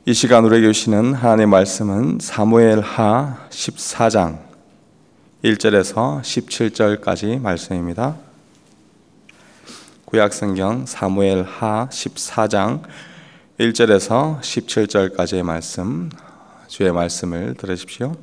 이 시간 우리에게 주시는 하나님의 말씀은 사무엘하 14장 1절에서 17절까지 말씀입니다. 구약성경 사무엘하 14장 1절에서 17절까지의 말씀, 주의 말씀을 들으십시오.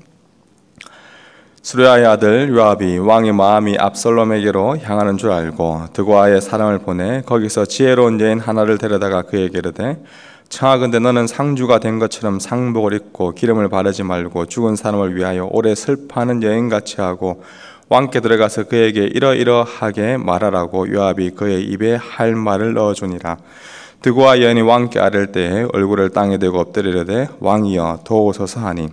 스루야의 아들 요압이 왕의 마음이 압살롬에게로 향하는 줄 알고 드고아의 사람을 보내 거기서 지혜로운 여인 하나를 데려다가 그에게 이르되 청하건대 너는 상주가 된 것처럼 상복을 입고 기름을 바르지 말고 죽은 사람을 위하여 오래 슬퍼하는 여인같이 하고 왕께 들어가서 그에게 이러이러하게 말하라고 요압이 그의 입에 할 말을 넣어주니라. 드고아 여인이 왕께 아뢰을 때에 얼굴을 땅에 대고 엎드리려되 왕이여 도우소서 하니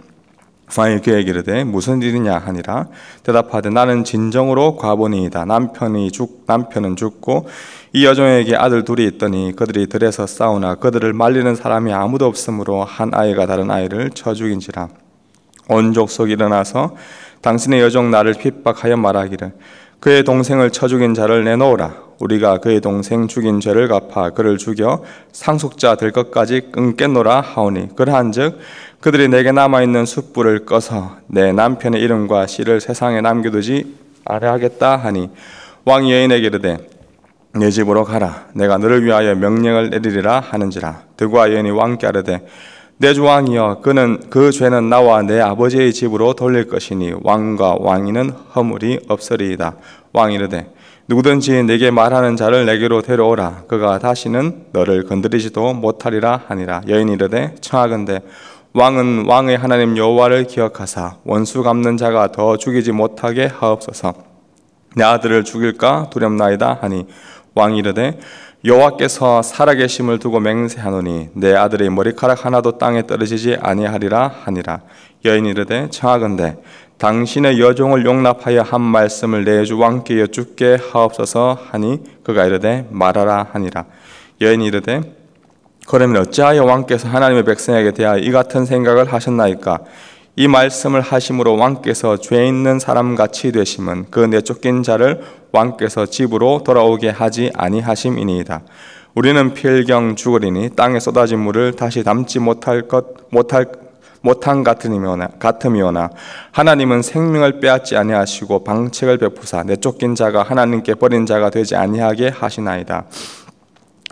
왕이 그에게 이르되 무슨 일이냐 하니라. 대답하되 나는 진정으로 과부니이다. 남편은 죽고 이 여종에게 아들 둘이 있더니 그들이 들에서 싸우나 그들을 말리는 사람이 아무도 없으므로 한 아이가 다른 아이를 쳐 죽인지라. 온 족속이 일어나서 당신의 여종 나를 핍박하여 말하기를 그의 동생을 쳐 죽인 자를 내놓으라. 우리가 그의 동생 죽인 죄를 갚아 그를 죽여 상속자 될 것까지 끊겠노라 하오니 그러한즉 그들이 내게 남아있는 숯불을 꺼서 내 남편의 이름과 씨를 세상에 남겨두지 아뢰하겠다 하니 왕이 여인에게 이르되 내 집으로 가라. 내가 너를 위하여 명령을 내리리라 하는지라. 드고아 여인이 왕께 아뢰되 내 주 왕이여 그 죄는 나와 내 아버지의 집으로 돌릴 것이니 왕과 왕위는 허물이 없으리이다. 왕이 이르되 누구든지 내게 말하는 자를 내게로 데려오라. 그가 다시는 너를 건드리지도 못하리라 하니라. 여인이 이르되 청하건대 왕은 왕의 하나님 여호와를 기억하사 원수 갚는 자가 더 죽이지 못하게 하옵소서. 내 아들을 죽일까 두렵나이다 하니 왕이 이르되 여호와께서 살아계심을 두고 맹세하노니 내 아들의 머리카락 하나도 땅에 떨어지지 아니하리라 하니라. 여인이 이르되 청하건대 당신의 여종을 용납하여 한 말씀을 내 주 왕께 여쭙게 하옵소서 하니 그가 이르되 말하라 하니라. 여인이 이르되 그러면 어찌하여 왕께서 하나님의 백성에게 대하여 이 같은 생각을 하셨나이까? 이 말씀을 하심으로 왕께서 죄 있는 사람같이 되심은 그 내쫓긴 자를 왕께서 집으로 돌아오게 하지 아니하심이니이다. 우리는 필경 죽으리니 땅에 쏟아진 물을 다시 담지 못한 같으미오나 하나님은 생명을 빼앗지 아니하시고 방책을 베푸사 내쫓긴 자가 하나님께 버린 자가 되지 아니하게 하시나이다.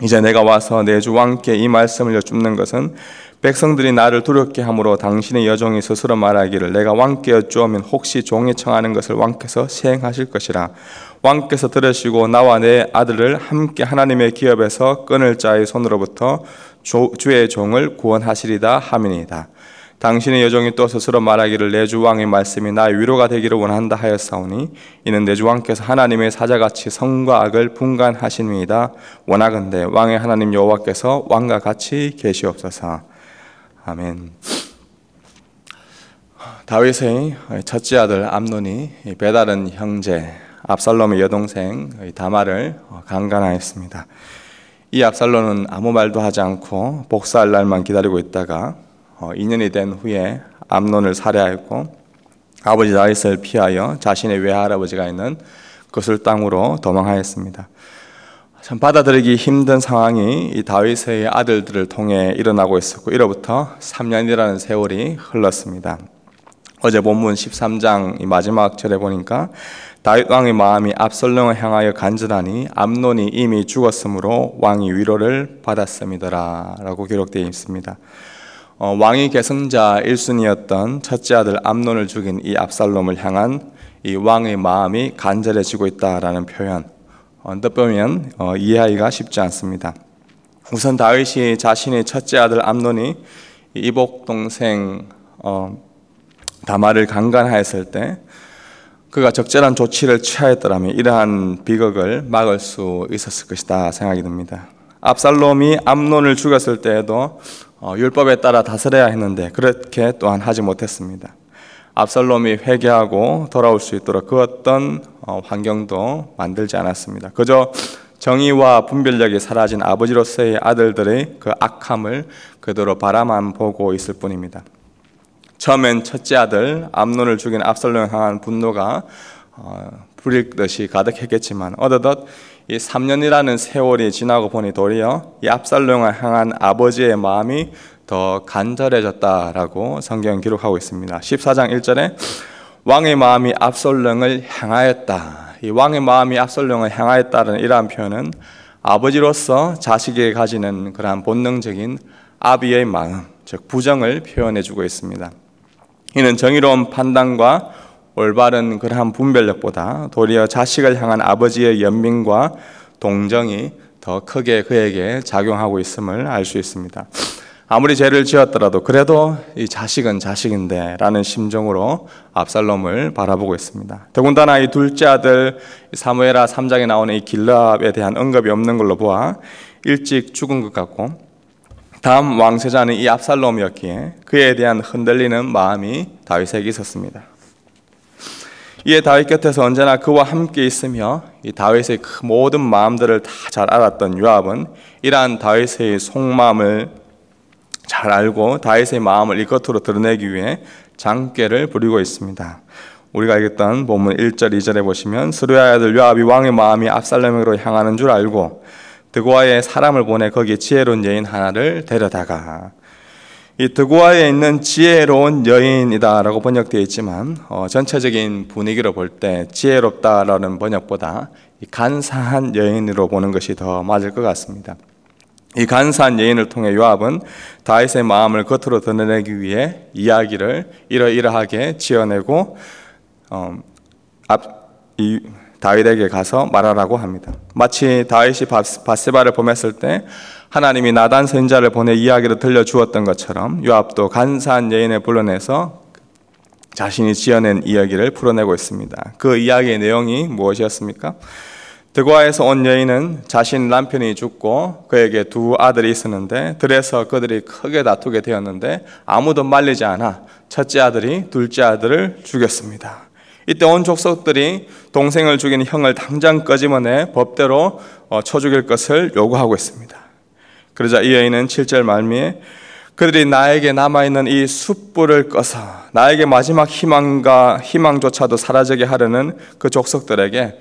이제 내가 와서 내 주 왕께 이 말씀을 여쭙는 것은 백성들이 나를 두렵게 함으로 당신의 여종이 스스로 말하기를 내가 왕께 여쭈오면 혹시 종이 청하는 것을 왕께서 시행하실 것이라. 왕께서 들으시고 나와 내 아들을 함께 하나님의 기업에서 끊을 자의 손으로부터 주의 종을 구원하시리다 하미니이다. 당신의 여종이 또 스스로 말하기를 내 주 왕의 말씀이 나의 위로가 되기를 원한다 하였사오니 이는 내 주 왕께서 하나님의 사자같이 성과 악을 분간하심이다. 원하건대 왕의 하나님 여호와께서 왕과 같이 계시옵소서. 아멘. 다윗의 첫째 아들 암논이 배다른 형제 압살롬의 여동생 다말을 강간하였습니다. 이 압살롬은 아무 말도 하지 않고 복수할 날만 기다리고 있다가 2년이 된 후에 암논을 살해하였고 아버지 다윗을 피하여 자신의 외할아버지가 있는 그술 땅으로 도망하였습니다. 참 받아들이기 힘든 상황이 이 다윗의 아들들을 통해 일어나고 있었고 이로부터 3년이라는 세월이 흘렀습니다. 어제 본문 13장 마지막 절에 보니까 다윗 왕의 마음이 압살롬을 향하여 간절하니 암논이 이미 죽었으므로 왕이 위로를 받았음이더라 라고 기록되어 있습니다. 왕의 계승자 1순위였던 첫째 아들 암논을 죽인 이 압살롬을 향한 이 왕의 마음이 간절해지고 있다라는 표현, 언뜻 보면 이해하기가 쉽지 않습니다. 우선 다윗이 자신의 첫째 아들 암논이 이복 동생 다말을 강간하였을 때 그가 적절한 조치를 취하였더라면 이러한 비극을 막을 수 있었을 것이다 생각이 듭니다. 압살롬이 암논을 죽였을 때에도 율법에 따라 다스려야 했는데 그렇게 또한 하지 못했습니다. 압살롬이 회개하고 돌아올 수 있도록 그 어떤 환경도 만들지 않았습니다. 그저 정의와 분별력이 사라진 아버지로서의 아들들의 그 악함을 그대로 바라만 보고 있을 뿐입니다. 처음엔 첫째 아들 암논을 죽인 압살롬을 향한 분노가 불일 듯이 가득했겠지만 어느덧 이 3년이라는 세월이 지나고 보니 도리어 이 압살롬을 향한 아버지의 마음이 더 간절해졌다라고 성경은 기록하고 있습니다. 14장 1절에 왕의 마음이 압살롬을 향하였다. 이 왕의 마음이 압살롬을 향하였다는 이러한 표현은 아버지로서 자식에게 가지는 그러한 본능적인 아비의 마음, 즉 부정을 표현해주고 있습니다. 이는 정의로운 판단과 올바른 그러한 분별력보다 도리어 자식을 향한 아버지의 연민과 동정이 더 크게 그에게 작용하고 있음을 알 수 있습니다. 아무리 죄를 지었더라도 그래도 이 자식은 자식인데 라는 심정으로 압살롬을 바라보고 있습니다. 더군다나 이 둘째 아들 사무엘하 3장에 나오는 이 길르압에 대한 언급이 없는 걸로 보아 일찍 죽은 것 같고, 다음 왕세자는 이 압살롬이었기에 그에 대한 흔들리는 마음이 다윗에게 있었습니다. 이에 다윗 곁에서 언제나 그와 함께 있으며 이 다윗의 그 모든 마음들을 다 잘 알았던 요압은 이러한 다윗의 속마음을 잘 알고 다윗의 마음을 이 겉으로 드러내기 위해 장꾀를 부리고 있습니다. 우리가 읽었던 본문 1절 2절에 보시면 스루야의 아들 요압이 왕의 마음이 압살롬으로 향하는 줄 알고 드고아에 사람을 보내 거기에 지혜로운 여인 하나를 데려다가, 이 드고아에 있는 지혜로운 여인이다라고 번역되어 있지만 전체적인 분위기로 볼 때 지혜롭다라는 번역보다 이 간사한 여인으로 보는 것이 더 맞을 것 같습니다. 이 간사한 여인을 통해 요압은 다윗의 마음을 겉으로 드러내기 위해 이야기를 이러이러하게 지어내고 다윗에게 가서 말하라고 합니다. 마치 다윗이 밧세바를 범했을 때 하나님이 나단 선지자를 보내 이야기를 들려주었던 것처럼 요압도 간사한 여인을 불러내서 자신이 지어낸 이야기를 풀어내고 있습니다. 그 이야기의 내용이 무엇이었습니까? 드고아에서 온 여인은 자신 남편이 죽고 그에게 두 아들이 있었는데 들에서 그들이 크게 다투게 되었는데 아무도 말리지 않아 첫째 아들이 둘째 아들을 죽였습니다. 이때 온 족속들이 동생을 죽인 형을 당장 끄집어내 법대로 쳐 죽일 것을 요구하고 있습니다. 그러자 이 여인은 7절 말미에 그들이 나에게 남아있는 이 숯불을 꺼서 나에게 마지막 희망조차도 사라지게 하려는 그 족속들에게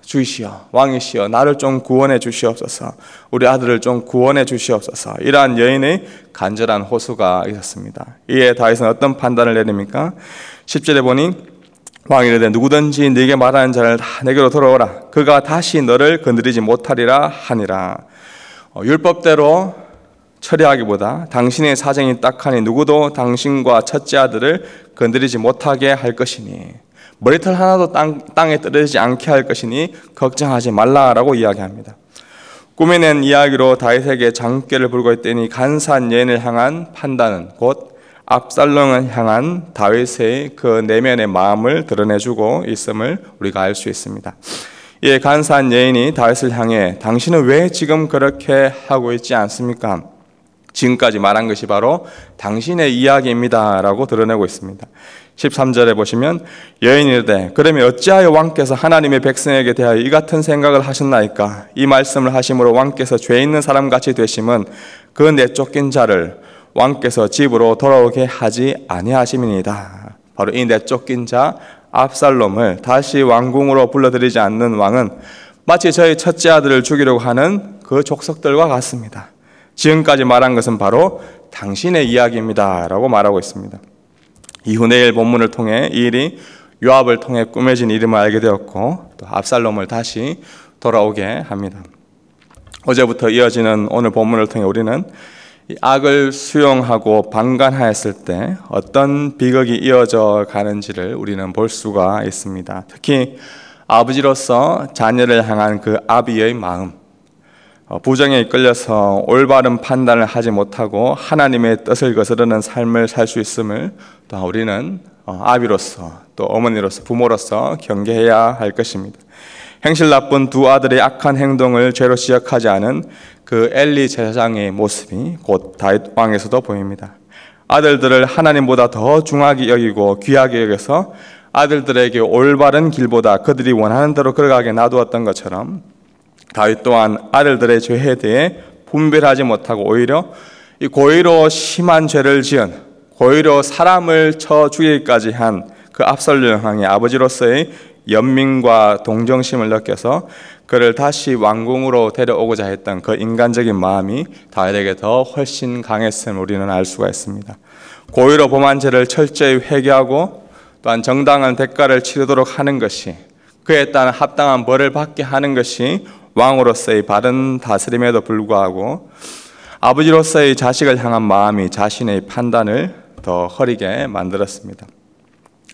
주이시여, 왕이시여, 나를 좀 구원해 주시옵소서, 우리 아들을 좀 구원해 주시옵소서, 이러한 여인의 간절한 호소가 있었습니다. 이에 다윗은 어떤 판단을 내립니까? 10절에 보니 왕이 이르되 누구든지 네게 말하는 자를 다 내게로 돌아오라, 그가 다시 너를 건드리지 못하리라 하니라. 율법대로 처리하기보다 당신의 사정이 딱하니 누구도 당신과 첫째 아들을 건드리지 못하게 할 것이니 머리털 하나도 땅에 떨어지지 않게 할 것이니 걱정하지 말라라고 이야기합니다. 꾸며낸 이야기로 다윗에게 장꾀를 불고 있더니 간사한 여인을 향한 판단은 곧 압살롬을 향한 다윗의 그 내면의 마음을 드러내주고 있음을 우리가 알 수 있습니다. 이에 간사한 여인이 다윗을 향해 당신은 왜 지금 그렇게 하고 있지 않습니까? 지금까지 말한 것이 바로 당신의 이야기입니다 라고 드러내고 있습니다. 13절에 보시면 여인이 이르되 그러면 어찌하여 왕께서 하나님의 백성에게 대하여 이 같은 생각을 하셨나이까? 이 말씀을 하심으로 왕께서 죄 있는 사람같이 되심은 그 내쫓긴 자를 왕께서 집으로 돌아오게 하지 아니하심이니이다. 바로 이 내쫓긴 자 압살롬을 다시 왕궁으로 불러들이지 않는 왕은 마치 저희 첫째 아들을 죽이려고 하는 그 족속들과 같습니다. 지금까지 말한 것은 바로 당신의 이야기입니다 라고 말하고 있습니다. 이후 내일 본문을 통해 이 일이 요압을 통해 꾸며진 이름을 알게 되었고 또 압살롬을 다시 돌아오게 합니다. 어제부터 이어지는 오늘 본문을 통해 우리는 이 악을 수용하고 방관하였을 때 어떤 비극이 이어져 가는지를 우리는 볼 수가 있습니다. 특히 아버지로서 자녀를 향한 그 아비의 마음, 부정에 이끌려서 올바른 판단을 하지 못하고 하나님의 뜻을 거스르는 삶을 살 수 있음을 또 우리는 아비로서 또 어머니로서 부모로서 경계해야 할 것입니다. 행실 나쁜 두 아들의 악한 행동을 죄로 지적하지 않은 그 엘리 제사장의 모습이 곧 다윗 왕에서도 보입니다. 아들들을 하나님보다 더 중하게 여기고 귀하게 여겨서 아들들에게 올바른 길보다 그들이 원하는 대로 걸어가게 놔두었던 것처럼 다윗 또한 아들들의 죄에 대해 분별하지 못하고 오히려 이 고의로 심한 죄를 지은, 고의로 사람을 쳐 죽이기까지 한 그 압살롬 왕의 아버지로서의 연민과 동정심을 느껴서 그를 다시 왕궁으로 데려오고자 했던 그 인간적인 마음이 다윗에게 더 훨씬 강했음을 우리는 알 수가 있습니다. 고의로 범한 죄를 철저히 회개하고 또한 정당한 대가를 치르도록 하는 것이, 그에 따른 합당한 벌을 받게 하는 것이 왕으로서의 바른 다스림에도 불구하고 아버지로서의 자식을 향한 마음이 자신의 판단을 더 흐리게 만들었습니다.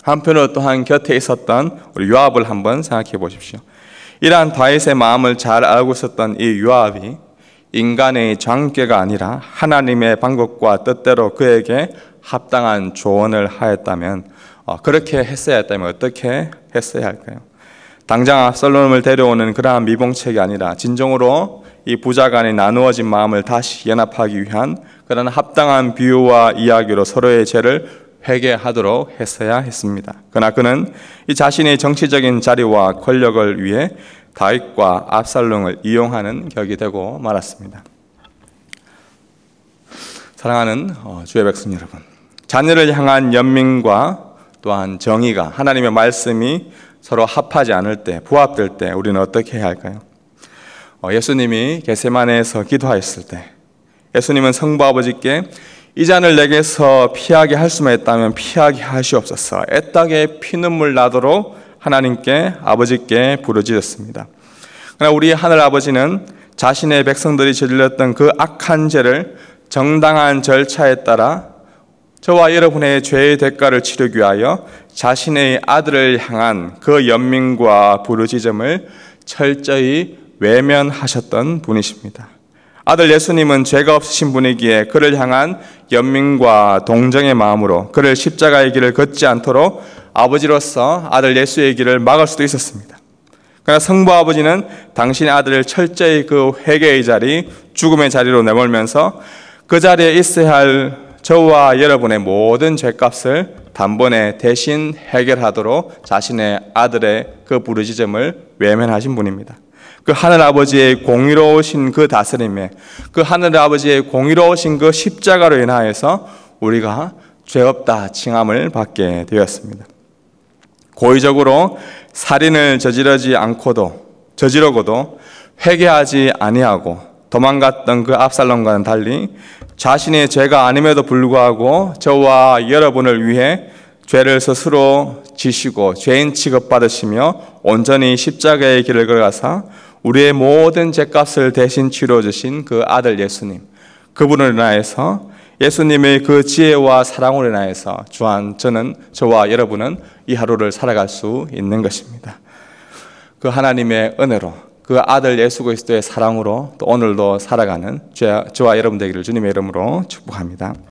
한편으로 또한 곁에 있었던 우리 요압을 한번 생각해 보십시오. 이러한 다윗의 마음을 잘 알고 있었던 이 요압이 인간의 장꾀가 아니라 하나님의 방법과 뜻대로 그에게 합당한 조언을 하였다면, 그렇게 했어야 했다면 어떻게 했어야 할까요? 당장 압살롬을 데려오는 그러한 미봉책이 아니라 진정으로 이 부자 간에 나누어진 마음을 다시 연합하기 위한 그런 합당한 비유와 이야기로 서로의 죄를 회개하도록 했어야 했습니다. 그러나 그는 이 자신의 정치적인 자리와 권력을 위해 다윗과 압살롬을 이용하는 격이 되고 말았습니다. 사랑하는 주의 백성 여러분, 자녀를 향한 연민과 또한 정의가, 하나님의 말씀이 서로 합하지 않을 때, 부합될 때 우리는 어떻게 해야 할까요? 예수님이 겟세마네에서 기도하였을 때 예수님은 성부 아버지께 이 잔을 내게서 피하게 할 수만 있다면 피하게 하시옵소서, 애타게 피눈물 나도록 하나님께, 아버지께 부르짖었습니다. 그러나 우리 하늘 아버지는 자신의 백성들이 저질렀던 그 악한 죄를 정당한 절차에 따라 저와 여러분의 죄의 대가를 치르기 위하여 자신의 아들을 향한 그 연민과 부르짖음을 철저히 외면하셨던 분이십니다. 아들 예수님은 죄가 없으신 분이기에 그를 향한 연민과 동정의 마음으로 그를 십자가의 길을 걷지 않도록 아버지로서 아들 예수의 길을 막을 수도 있었습니다. 그러나 성부 아버지는 당신의 아들을 철저히 그 회개의 자리, 죽음의 자리로 내몰면서 그 자리에 있어야 할 저와 여러분의 모든 죄값을 단번에 대신 해결하도록 자신의 아들의 그 부르짖음을 외면하신 분입니다. 그 하늘 아버지의 공의로우신 그 다스림에, 그 하늘 아버지의 공의로우신 그 십자가로 인하여서 우리가 죄 없다 칭함을 받게 되었습니다. 고의적으로 살인을 저지르고도 회개하지 아니하고 도망갔던 그 압살롬과는 달리 자신의 죄가 아님에도 불구하고 저와 여러분을 위해 죄를 스스로 지시고 죄인 취급받으시며 온전히 십자가의 길을 걸어가사 우리의 모든 죄값을 대신 치러주신 그 아들 예수님, 그분을 인하여서 예수님의 그 지혜와 사랑으로 인하여서 저와 여러분은 이 하루를 살아갈 수 있는 것입니다. 그 하나님의 은혜로, 그 아들 예수 그리스도의 사랑으로 또 오늘도 살아가는 저와 여러분 되기를 주님의 이름으로 축복합니다.